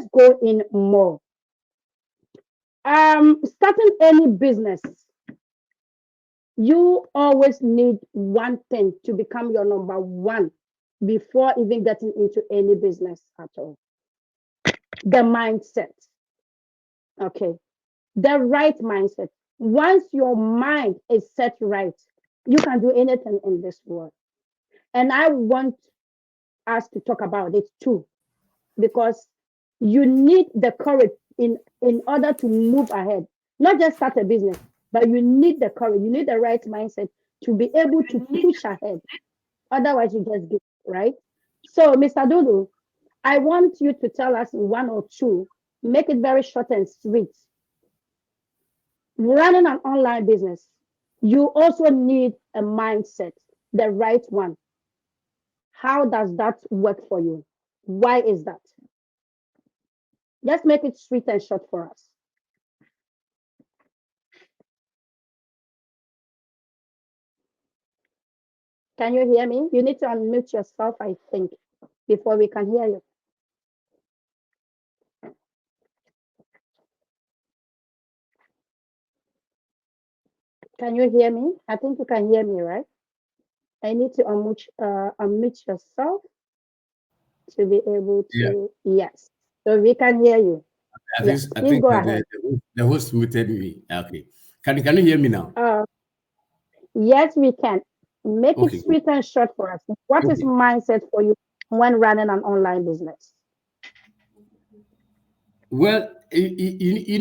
let's go in more. Starting any business, you always need one thing to become your number one before even getting into any business at all. The mindset. Okay. The right mindset. Once your mind is set right, you can do anything in this world. And I want us to talk about it too, because you need the courage in order to move ahead. Not just start a business, but you need the courage. You need the right mindset to be able to push ahead. Otherwise, you just give, right? So, Mr. Dudu, I want you to tell us one or two, make it very short and sweet. Running an online business, you also need a mindset, the right one. How does that work for you? Why is that? Just make it sweet and short for us. Can you hear me? You need to unmute yourself, I think, before we can hear you. Can you hear me? I think you can hear me, right? I need to unmute yourself to be able Yeah, to, yes. So we can hear you. I think Yes, I please think go the, ahead. the host muted me. Okay, can you hear me now? Uh, yes, we can. Make it Okay, good. sweet and short for us. What is Okay. mindset for you when running an online business? Well, you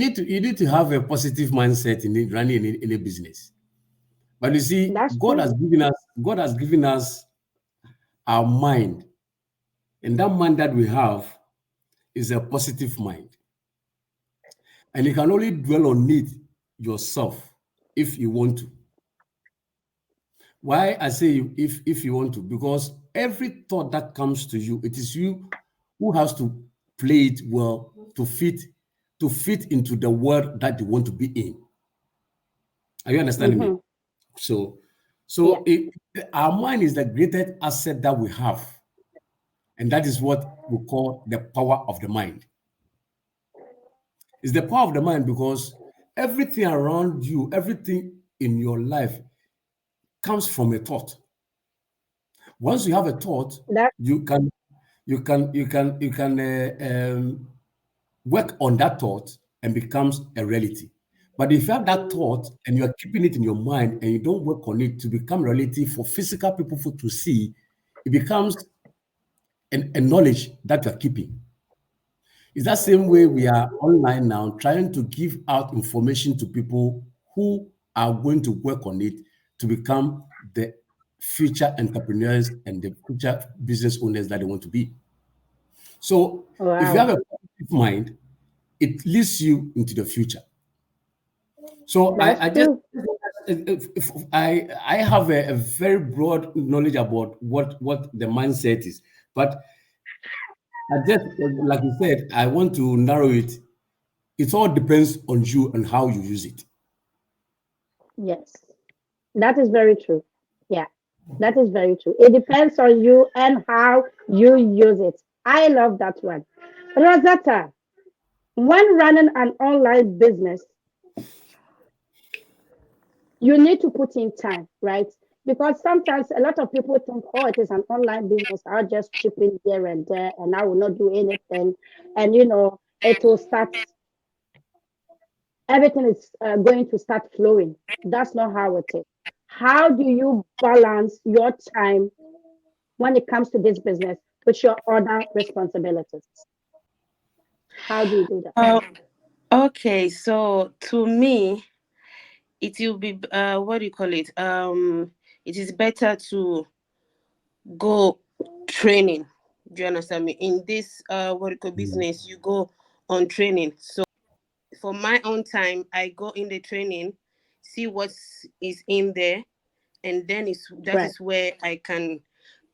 need to have a positive mindset in running in a business. But you see, That's true. God has given us our mind, and that mind that we have is a positive mind, and you can only dwell on it yourself if you want to. Why I say if you want to, because every thought that comes to you, it is you who has to play it well to fit into the world that you want to be in. Are you understanding me? Mm-hmm. So, Yeah, our mind is the greatest asset that we have, and that is what we call the power of the mind. It's the power of the mind because everything around you, everything in your life comes from a thought. Once you have a thought, that you can you can work on that thought and becomes a reality. But if you have that thought and you are keeping it in your mind and you don't work on it to become reality for physical people to see, it becomes a knowledge that you are keeping. It's that same way we are online now trying to give out information to people who are going to work on it to become the future entrepreneurs and the future business owners that they want to be. So if you have wow. a positive mind, it leads you into the future. So That's I just true. I have a very broad knowledge about what the mindset is, but I just like you said, I want to narrow it. It all depends on you and how you use it. Yes, that is very true. Yeah, that is very true. It depends on you and how you use it. I love that one. Rosetta, when running an online business, you need to put in time, right? Because sometimes a lot of people think, oh, it is an online business. I'll just chip in here and there and I will not do anything. And, it will start, everything is going to start flowing. That's not how it is. How do you balance your time when it comes to this business with your other responsibilities? How do you do that? Uh, okay, so to me, it will be what do you call it? It is better to go training. Do you understand me? In this what do you call Mm. business, you go on training. So for my own time, I go in the training, see what is in there, and then that Right, is where I can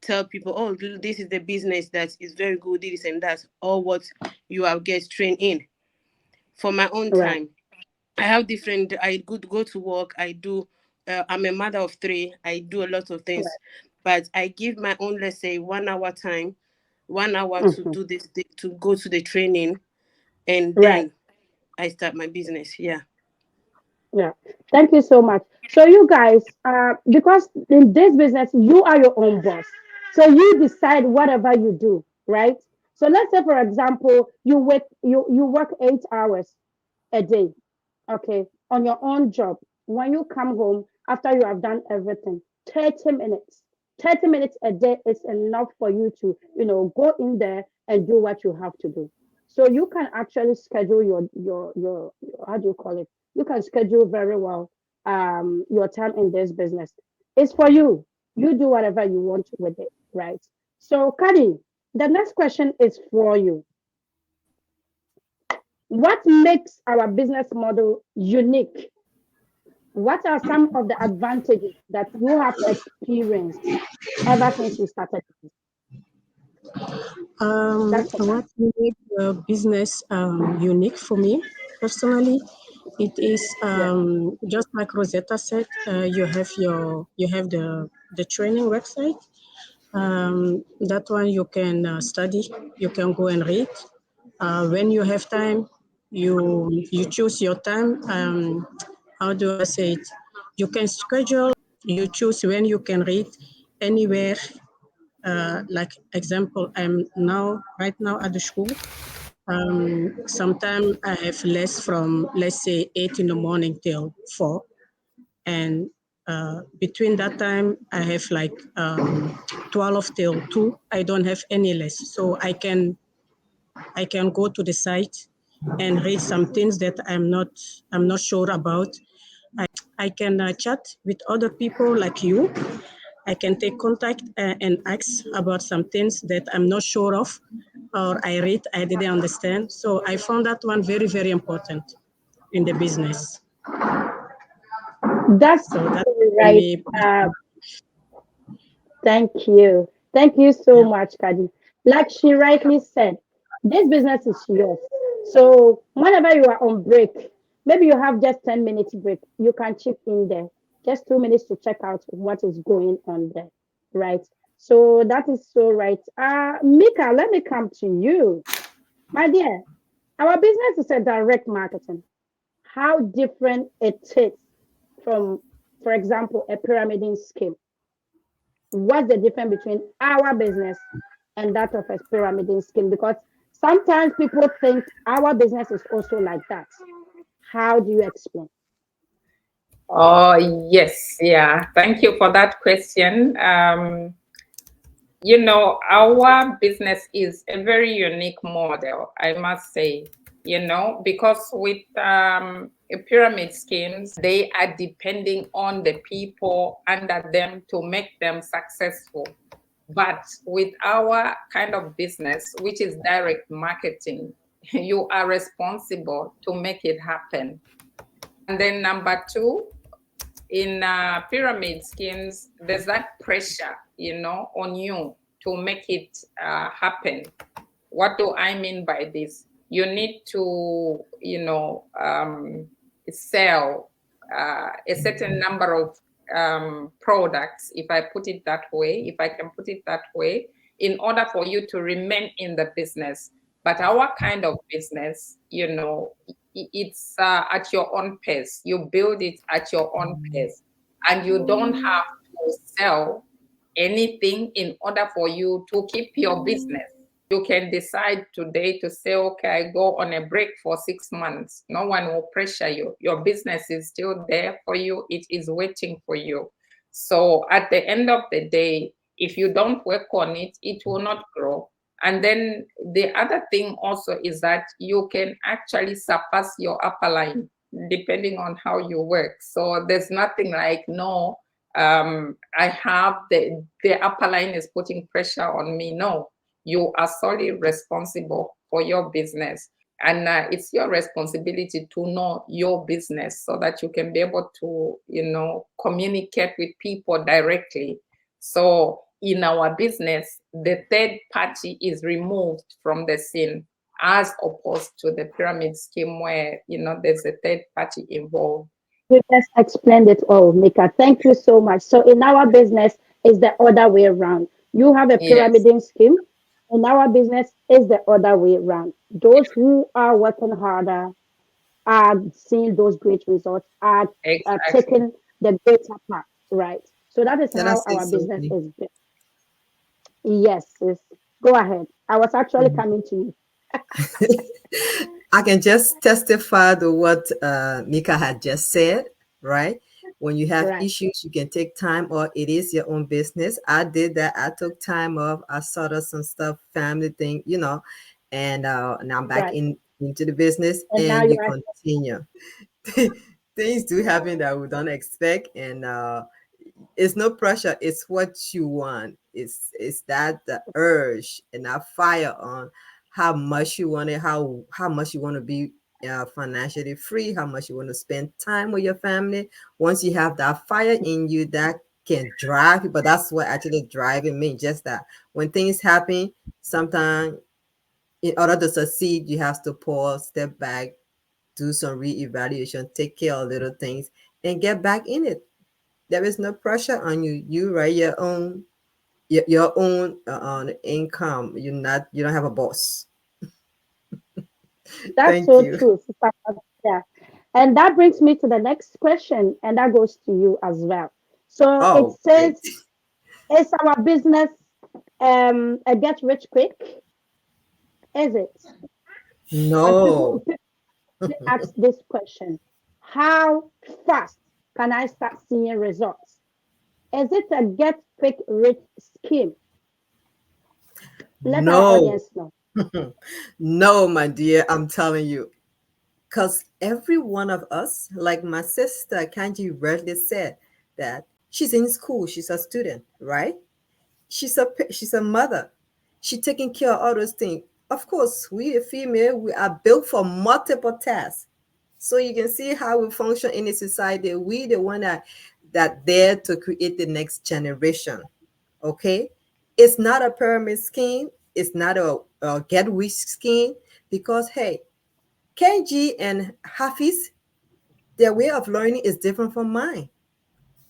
tell people, oh, this is the business that is very good, this and that, or what you have get trained in. For my own right, time, I have different. I go to work. I do. I'm a mother of three. I do a lot of things, right. but I give my own, let's say, 1 hour time, 1 hour to Hmm. do this, to go to the training. and Right. then I start my business. Yeah. Yeah. Thank you so much. So you guys, because in this business, you are your own boss. So you decide whatever you do, right? So let's say, for example, you work 8 hours a day, okay, on your own job. When you come home after you have done everything, 30 minutes. 30 minutes a day is enough for you to, go in there and do what you have to do. So you can actually schedule your how do you call it? You can schedule very well your time in this business. It's for you. You do whatever you want with it, right? So Kadi, the next question is for you. What makes our business model unique? What are some of the advantages that you have experienced ever since you started this? That's for What made the business unique for me personally, it is yeah. just like Rosetta said. You have the training website. That one you can study. You can go and read. When you have time, you choose your time. How do I say it? You can schedule. You choose when you can read anywhere. Like example, I'm now right now at the school. Sometimes I have less from let's say 8 in the morning till 4, and between that time I have like 12 till 2. I don't have any less, so I can go to the site and read some things that I'm not sure about. I can chat with other people like you. I can take contact and ask about some things that I'm not sure of, or I didn't understand. So I found that one very, very important in the business. That's So that for right. me, Uh, Thank you. Thank you so yeah. much, Kadi. Like she rightly said, this business is yours. So whenever you are on break, maybe you have just 10 minutes break, you can chip in there. Just 2 minutes to check out what is going on there. Right. So that is so right. Mika, let me come to you. My dear, our business is a direct marketing. How different it is from, for example, a pyramiding scheme. What's the difference between our business and that of a pyramiding scheme? Because sometimes people think our business is also like that. How do you explain? Oh, yes. Yeah. Thank you for that question. Our business is a very unique model, I must say, because with pyramid schemes, they are depending on the people under them to make them successful. But with our kind of business, which is direct marketing, you are responsible to make it happen. And then number two, in pyramid schemes, there's that pressure, on you to make it happen. What do I mean by this? You need to, sell a certain number of products, if I put it that way, if I can put it that way, in order for you to remain in the business. But our kind of business, it's at your own pace. You build it at your own pace, and you don't have to sell anything in order for you to keep your business. You can decide today to say, okay, I go on a break for 6 months. No one will pressure you. Your business is still there for you. It is waiting for you. So at the end of the day, if you don't work on it, it will not grow. And then the other thing also is that you can actually surpass your upper line depending on how you work. So there's nothing like, no, I have the upper line is putting pressure on me. No, you are solely responsible for your business. And it's your responsibility to know your business so that you can be able to, communicate with people directly. So in our business, the third party is removed from the scene, as opposed to the pyramid scheme where, there's a third party involved. You just explained it all, Mika. Thank you so much. So in our business, it's the other way around. You have a Yes. pyramiding scheme, In our business, it's the other way around. Those who are working harder are seeing those great results, are Exactly. taking the greater part, right? So that is Can I how say our business something? is built. Yes, yes. Go ahead. I was actually coming to you. I can just testify to what Mika had just said, right? When you have Right, issues, you can take time off. It is your own business. I did that. I took time off. I sorted some stuff, family thing, and I'm back right. into the business, And now and you you are continue. Things do happen that we don't expect, and it's no pressure. It's what you want. It's that the urge and that fire on how much you want it, how much you want to be financially free, how much you want to spend time with your family. Once you have that fire in you, that can drive you. But that's what actually driving me. Just that when things happen, sometimes in order to succeed, you have to pause, step back, do some reevaluation, take care of little things, and get back in it. There is no pressure on you. You write your own income. You don't have a boss. That's Thank so you. true, Sister Patricia. And that brings me to the next question, and that goes to you as well. So it Oh, great. says, is our business a get rich quick? Is it? When No, people ask this question, how fast can I start seeing results? Is it a get quick rich scheme? Let our no, audience know. no, my dear. I'm telling you, because every one of us, like my sister Kanji rightly said, that she's in school, she's a student, right? She's a mother. She's taking care of all those things. Of course, we a female, we are built for multiple tasks. So you can see how we function in a society. We the one that there to create the next generation. Okay, it's not a pyramid scheme. It's not a get rich scheme because hey, Kenji and Hafiz, their way of learning is different from mine.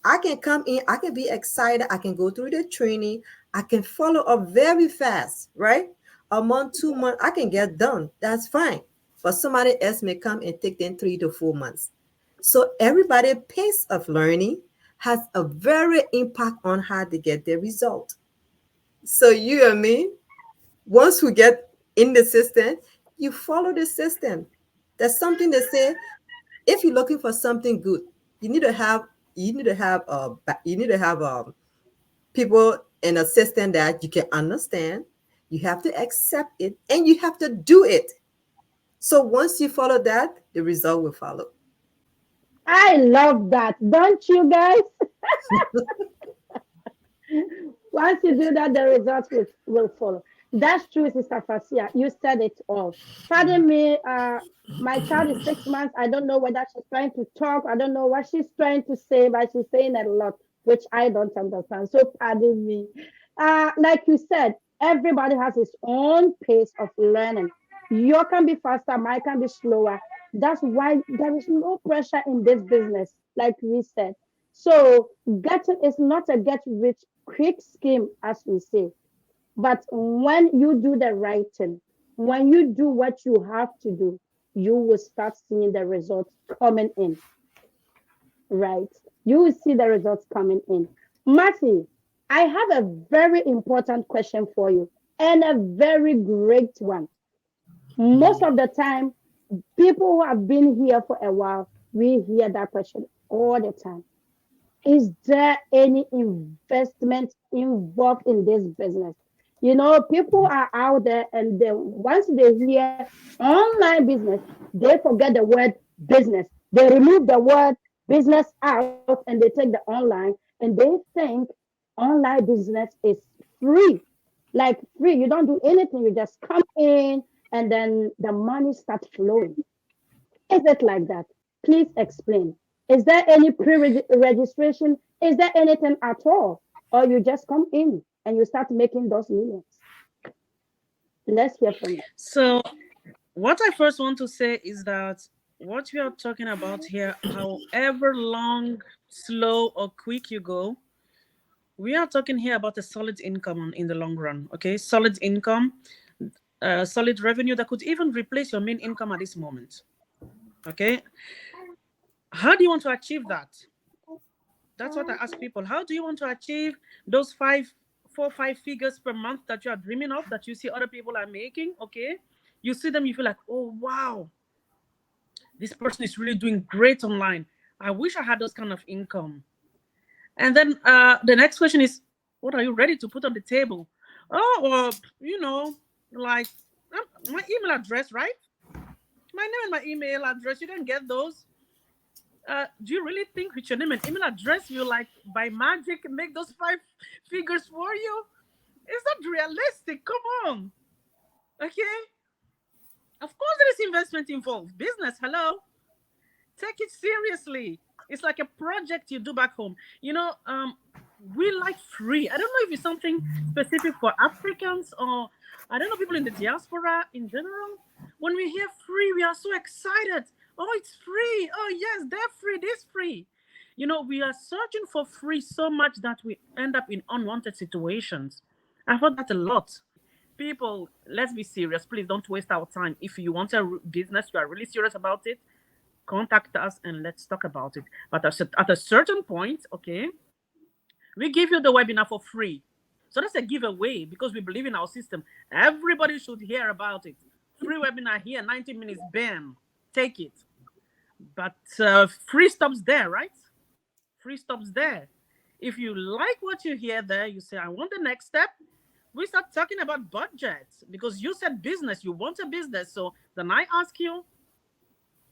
I can come in, I can be excited, I can go through the training, I can follow up very fast, right? A month, 2 months, I can get done. That's fine. But somebody else may come and take them 3 to 4 months. So everybody's pace of learning has a very impact on how they get their result. So you and me, once we get in the system, you follow the system. There's something they say if you're looking for something good, you need to have people in a system that you can understand. You have to accept it and you have to do it. So once you follow that, the result will follow. I love that. Don't you guys? Once you do that, the results will follow. That's true, Sister Fasia. You said it all. Pardon me, my child is 6 months. I don't know whether she's trying to talk. I don't know what she's trying to say, but she's saying a lot, which I don't understand. So pardon me. Like you said, everybody has his own pace of learning. Your can be faster, mine can be slower. That's why there is no pressure in this business, like we said. So getting is not a get rich quick scheme, as we say. But when you do the right thing, when you do what you have to do, you will start seeing the results coming in, right? You will see the results coming in. Matthew, I have a very important question for you and a very great one. Most of the time, people who have been here for a while, we hear that question all the time. Is there any investment involved in this business? You know, people are out there and then once they hear online business, they forget the word business. They remove the word business out and they take the online and they think online business is free. Like free, you don't do anything, you just come in and then the money starts flowing. Is it like that? Please explain. Is there any pre-registration? Is there anything at all? Or you just come in and you start making those millions? Let's hear from you. So, what I first want to say is that what we are talking about here, however long, slow, or quick you go, We are talking here about a solid income in the long run. Okay, solid income, solid revenue that could even replace your main income at this moment. Okay, how do you want to achieve that? That's what I ask people. How do you want to achieve those 5 figures per month that you are dreaming of, that you see other people are making? Okay, you see them, you feel like, oh wow, this person is really doing great online. I wish I had those kind of income. And then the next question is, what are you ready to put on the table? Oh, well, like my email address, right? My name and my email address. You can get those. Do you really think with your name and email address you like by magic make those 5 figures for you? Is that realistic? Come on. Okay. Of course there is investment involved. Business, hello. Take it seriously. It's like a project you do back home. We like free. I don't know if it's something specific for Africans or I don't know, people in the diaspora in general. When we hear free, we are so excited. Oh, it's free. Oh, yes, they're free. This free. We are searching for free so much that we end up in unwanted situations. I've heard that a lot. People, let's be serious. Please don't waste our time. If you want a business, you are really serious about it, contact us and let's talk about it. But at a certain point, okay, we give you the webinar for free. So that's a giveaway because we believe in our system. Everybody should hear about it. Free webinar here, 90 minutes, bam, take it. But free stops there, right? Free stops there. If you like what you hear there, you say, I want the next step. We start talking about budgets because you said business, you want a business. So then I ask you,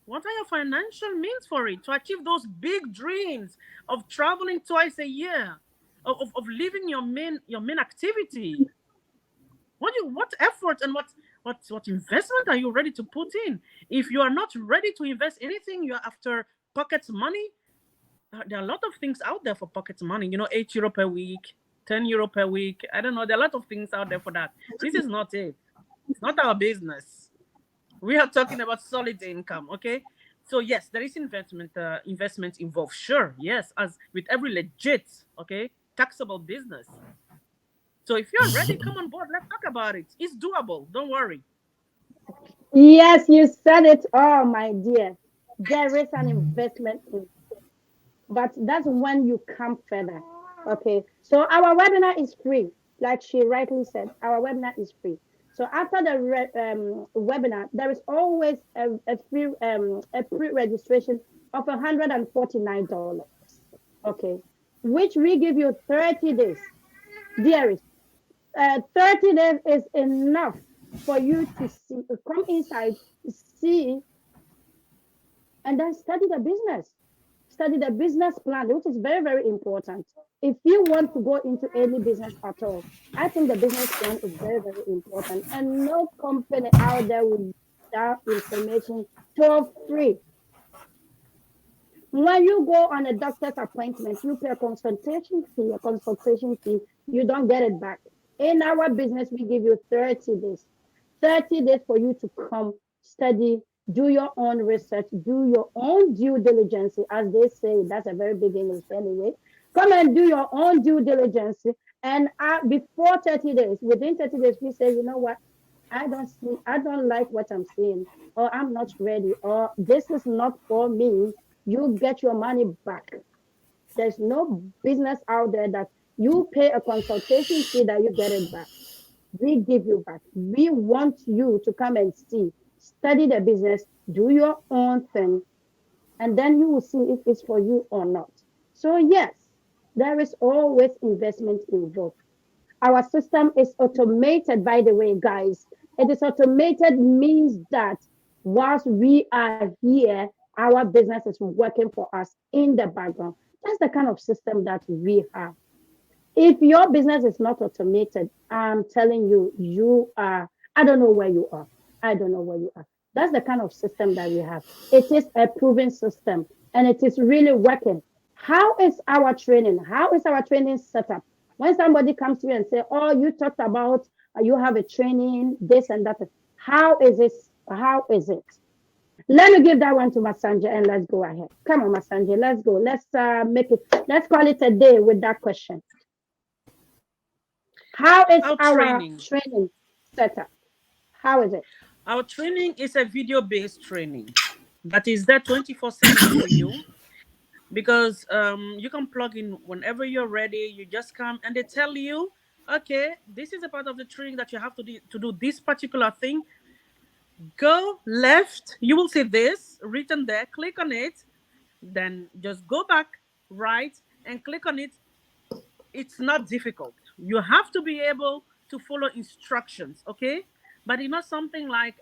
what are your financial means for it to achieve those big dreams of traveling twice a year, of living your main activity? What effort and what investment are you ready to put in? If you are not ready to invest anything, you are after pocket money. There are a lot of things out there for pocket money. €8 per week, €10 per week. I don't know. There are a lot of things out there for that. This is not it. It's not our business. We are talking about solid income, okay? So yes, there is investment involved. Sure, yes, as with every legit, okay, taxable business. So if you're ready, come on board. Let's talk about it. It's doable. Don't worry. Yes, you said it. Oh, my dear. There is an investment, but that's when you come further. Okay. So our webinar is free. Like she rightly said, our webinar is free. So after the webinar, there is always a pre-registration of $149. Okay. Which we give you 30 days. Dearest, 30 days is enough for you to see, come inside, see, and then study the business. Study the business plan, which is very, very important. If you want to go into any business at all, I think the business plan is very, very important. And no company out there will give that information for free. When you go on a doctor's appointment, you pay a consultation fee, you don't get it back. In our business, we give you 30 days. 30 days for you to come study, do your own research, do your own due diligence, as they say. That's a very big English anyway. Come and do your own due diligence. And before 30 days, within 30 days, we say, you know what? I don't like what I'm seeing, or I'm not ready, or this is not for me. You get your money back. There's no business out there that you pay a consultation fee that you get it back. We give you back. We want you to come and see, study the business, do your own thing, and then you will see if it's for you or not. So yes, there is always investment involved. Our system is automated, by the way, guys. It is automated means that whilst we are here, our business is working for us in the background. That's the kind of system that we have. If your business is not automated, I'm telling you, I don't know where you are. I don't know where you are. That's the kind of system that we have. It is a proven system and it is really working. How is our training? How is our training set up? When somebody comes to you and say, oh, you talked about, you have a training, this and that. How is it? How is it? Let me give that one to Masanja and let's go ahead. Come on, Masanja, let's go. Let's call it a day with that question. How is Our our training. training setup? How is it? Our training is a video-based training that is there 24/7 for you, because you can plug in whenever you're ready. You just come and they tell you, okay, this is a part of the training that you have to do this particular thing. Go left, you will see this written there, click on it, then just go back right and click on it. It's not difficult. You have to be able to follow instructions, okay? But it's not something like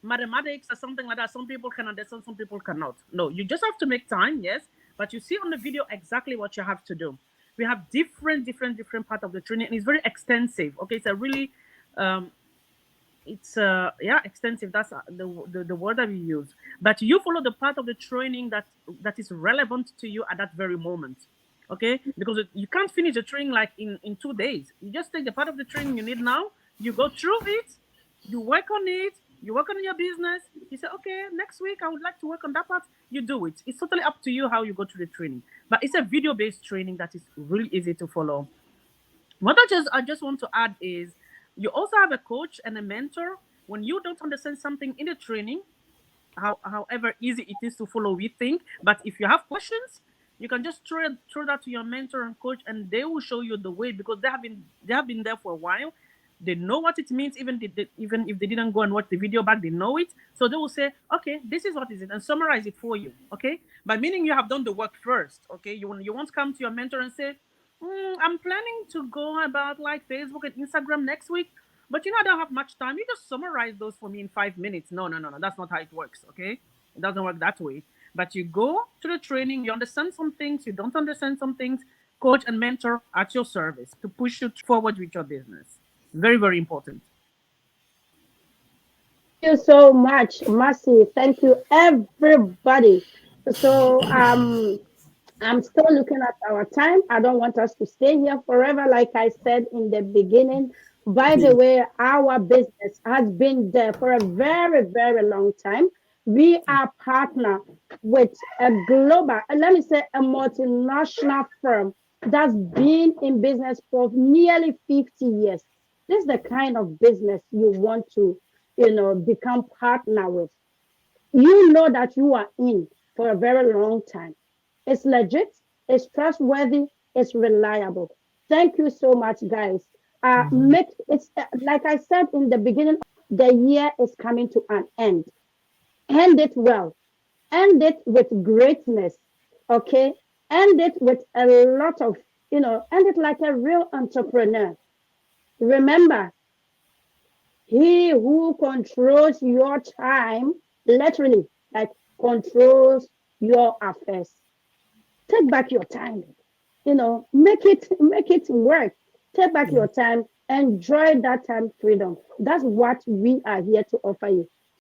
mathematics or something like that. Some people can understand, some people cannot. No, you just have to make time, yes, but you see on the video exactly what you have to do. We have different part of the training, and it's very extensive. Okay, it's a really yeah, extensive. That's the word that we use. But you follow the part of the training that is relevant to you at that very moment, okay? Because you can't finish the training like in 2 days. You just take the part of the training you need now, you go through it, you work on it, you work on your business. You say, okay, next week I would like to work on that part. You do it. It's totally up to you how you go through the training. But it's a video-based training that is really easy to follow. What I just want to add is, you also have a coach and a mentor. When you don't understand something in the training, however easy it is to follow, we think, but if you have questions, you can just throw that to your mentor and coach, and they will show you the way, because they have been there for a while. They know what it means, even if they didn't go and watch the video back, they know it. So they will say, okay, this is what is it, and summarize it for you. Okay, by meaning you have done the work first. Okay, you won't come to your mentor and say, I'm planning to go about like Facebook and Instagram next week, but I don't have much time. You just summarize those for me in 5 minutes. No. That's not how it works. Okay, it doesn't work that way. But you go to the training, you understand some things, you don't understand some things. Coach and mentor at your service to push you forward with your business. Very, very important. Thank you so much, Mercy. Thank you, everybody. So I'm still looking at our time. I don't want us to stay here forever, like I said in the beginning. By the way, our business has been there for a very, very long time. We are partner with a global, let me say, a multinational firm that's been in business for nearly 50 years. This is the kind of business you want to, become partner with. You know that you are in for a very long time. It's legit, it's trustworthy, it's reliable. Thank you so much, guys. Make it's like I said in the beginning, the year is coming to an end. End it well, end it with greatness. Okay, end it with a lot of, end it like a real entrepreneur. Remember, he who controls your time, literally, like controls your affairs. Take back your time. Make it work. Take back your time. Enjoy that time freedom. That's what we are here to offer you.